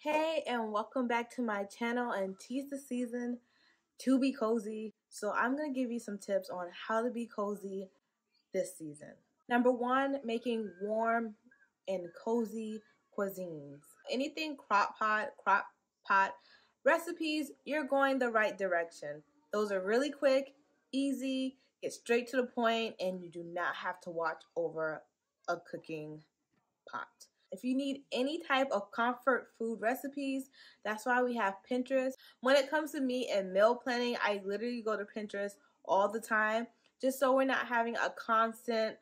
Hey, and welcome back to my channel and tis the season to be cozy. So I'm going to give you some tips on how to be cozy this season. Number one, making warm and cozy cuisines. Anything crock pot recipes, you're going the right direction. Those are really quick, easy, get straight to the point, and you do not have to watch over a cooking pot. If you need any type of comfort food recipes, that's why we have Pinterest. When it comes to meal and meal planning, I literally go to Pinterest all the time just so we're not having a constant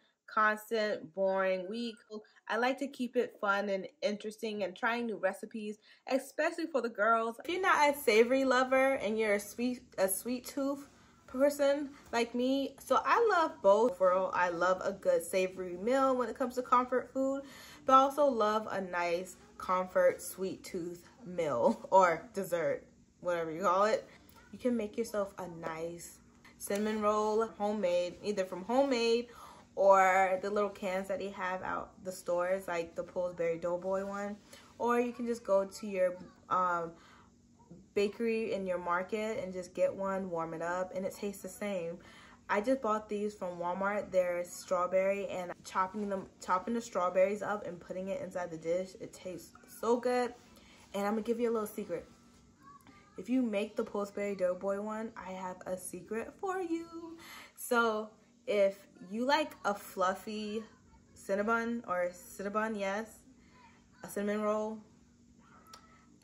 boring week. I like to keep it fun and interesting and trying new recipes, especially for the girls. If you're not a savory lover and you're a sweet tooth person like me, so I love both. Overall, I love a good savory meal when it comes to comfort food, but I also love a nice comfort sweet tooth meal or dessert, whatever you call it. You can make yourself a nice cinnamon roll, homemade, either from homemade or the little cans that they have out the stores, like the Pillsbury Doughboy one, or you can just go to your bakery in your market and just get one, warm it up, and it tastes the same. I just bought these from Walmart. They're strawberry, and chopping the strawberries up and putting it inside the dish, it tastes so good. And I'm gonna give you a little secret. If you make the Pillsbury Doughboy one, I have a secret for you. So if you like a fluffy Cinnabon, yes, a cinnamon roll,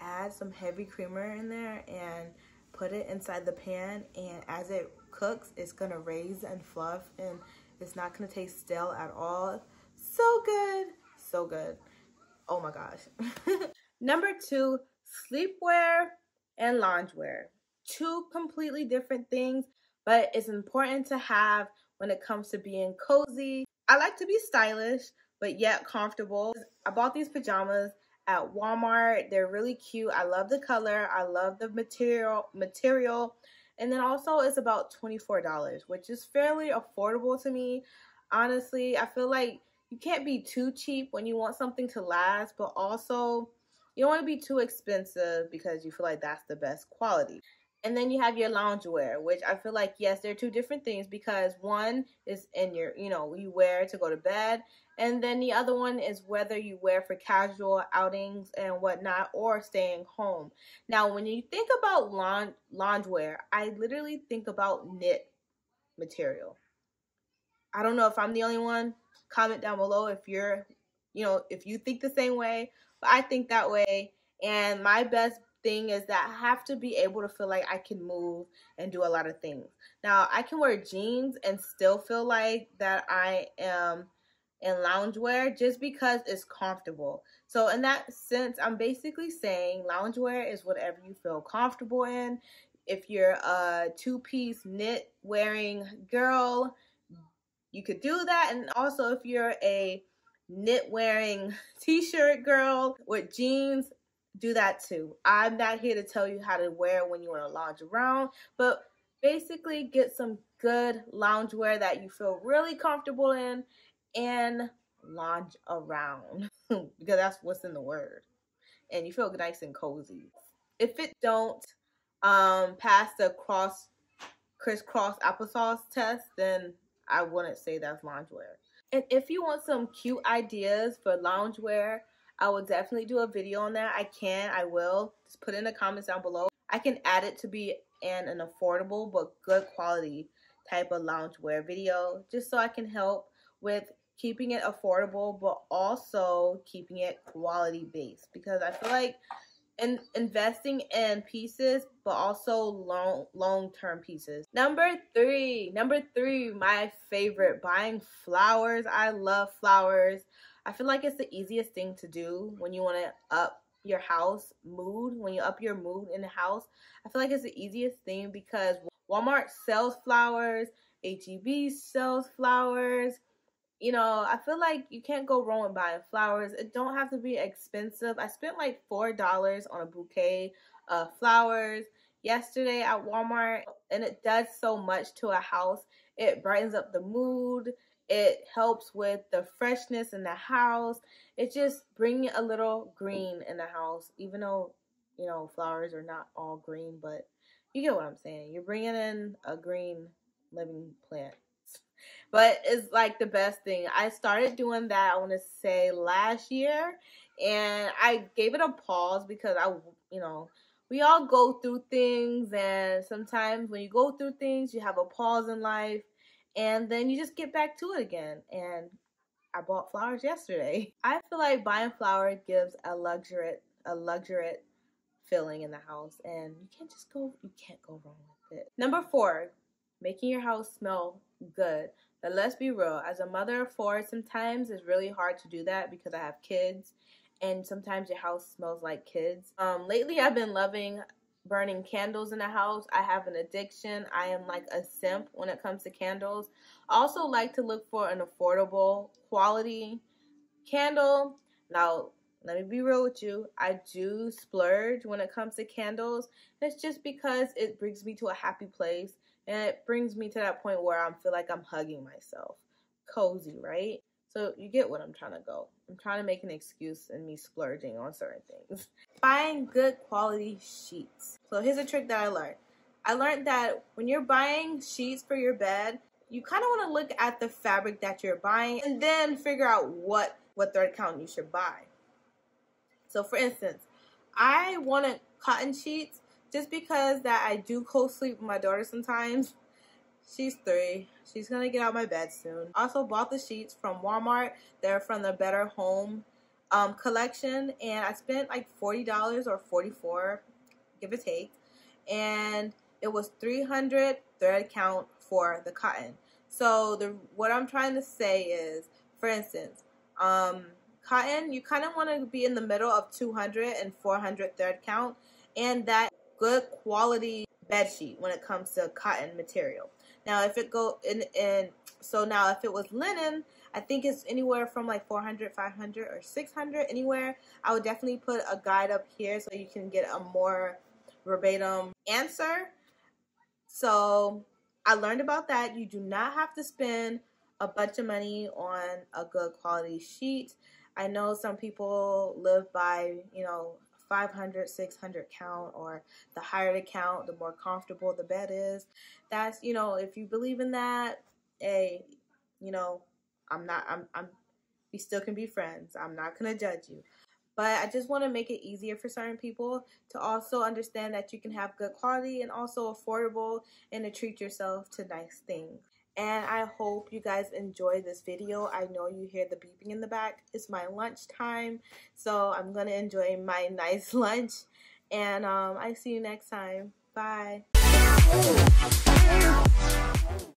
add some heavy creamer in there and put it inside the pan, and as it cooks, it's gonna raise and fluff, and it's not gonna taste stale at all. So good, so good. Oh my gosh. Number two, sleepwear and loungewear. Two completely different things, but it's important to have when it comes to being cozy. I like to be stylish, but yet comfortable. I bought these pajamas at Walmart. They're really cute. I love the color. I love the material. And then also it's about $24, which is fairly affordable to me. Honestly, I feel like you can't be too cheap when you want something to last, but also you don't want to be too expensive because you feel like that's the best quality. And then you have your loungewear, which I feel like, yes, they're two different things, because one is in your, you wear to go to bed. And then the other one is whether you wear for casual outings and whatnot, or staying home. Now, when you think about loungewear, I literally think about knit material. I don't know if I'm the only one. Comment down below if if you think the same way, but I think that way. And my best thing is that I have to be able to feel like I can move and do a lot of things. Now, I can wear jeans and still feel like that I am in loungewear just because it's comfortable. So in that sense, I'm basically saying loungewear is whatever you feel comfortable in. If you're a two-piece knit wearing girl, you could do that. And also, if you're a knit wearing t-shirt girl with jeans, do that too. I'm not here to tell you how to wear when you want to lounge around, but basically get some good loungewear that you feel really comfortable in and lounge around because that's what's in the word, and you feel nice and cozy. If it don't pass the crisscross applesauce test, then I wouldn't say that's loungewear. And if you want some cute ideas for loungewear, I will definitely do a video on that. I will. Just put it in the comments down below. I can add it to be an affordable but good quality type of loungewear video, just so I can help with keeping it affordable but also keeping it quality based, because I feel like investing in pieces but also long-term pieces. Number three, my favorite, buying flowers. I love flowers. I feel like it's the easiest thing to do when you want to up your house mood, when you up your mood in the house. I feel like it's the easiest thing because Walmart sells flowers, H-E-B sells flowers. I feel like you can't go wrong with buying flowers. It don't have to be expensive. I spent like $4 on a bouquet of flowers yesterday at Walmart, and it does so much to a house. It brightens up the mood. It helps with the freshness in the house. It just brings a little green in the house, even though, you know, flowers are not all green, but you get what I'm saying. You're bringing in a green living plant. But it's like the best thing. I started doing that, I want to say last year, and I gave it a pause because you know, we all go through things, and sometimes when you go through things, you have a pause in life, and then you just get back to it again. And I bought flowers yesterday. I feel like buying flowers gives a luxurious feeling in the house, and you can't go wrong with it. Number 4, making your house smell good. But let's be real, as a mother of 4, sometimes it's really hard to do that because I have kids, and sometimes your house smells like kids. Lately I've been loving burning candles in the house. I have an addiction. I am like a simp when it comes to candles. I also like to look for an affordable quality candle. Now, let me be real with you. I do splurge when it comes to candles. It's just because it brings me to a happy place, and it brings me to that point where I feel like I'm hugging myself. Cozy, right? So you get what I'm trying to go. I'm trying to make an excuse in me splurging on certain things. Buying good quality sheets. So here's a trick that I learned. I learned that when you're buying sheets for your bed, you kind of want to look at the fabric that you're buying and then figure out what thread count you should buy. So for instance, I wanted cotton sheets just because that I do co-sleep with my daughter sometimes. She's 3. She's going to get out of my bed soon. Also bought the sheets from Walmart. They're from the Better Home collection. And I spent like $40 or $44, give or take. And it was 300 thread count for the cotton. So what I'm trying to say is, for instance, cotton, you kind of want to be in the middle of 200 and 400 thread count. And that good quality bed sheet when it comes to cotton material. Now, if it was linen, I think it's anywhere from like 400, 500, or 600, anywhere. I would definitely put a guide up here so you can get a more verbatim answer. So I learned about that. You do not have to spend a bunch of money on a good quality sheet. I know some people live by, you know, 500, 600 count, or the higher the count, the more comfortable the bed is. That's, you know, if you believe in that, hey, you know, we still can be friends. I'm not going to judge you. But I just want to make it easier for certain people to also understand that you can have good quality and also affordable, and to treat yourself to nice things. And I hope you guys enjoy this video. I know you hear the beeping in the back. It's my lunch time, so I'm going to enjoy my nice lunch. And I see you next time. Bye.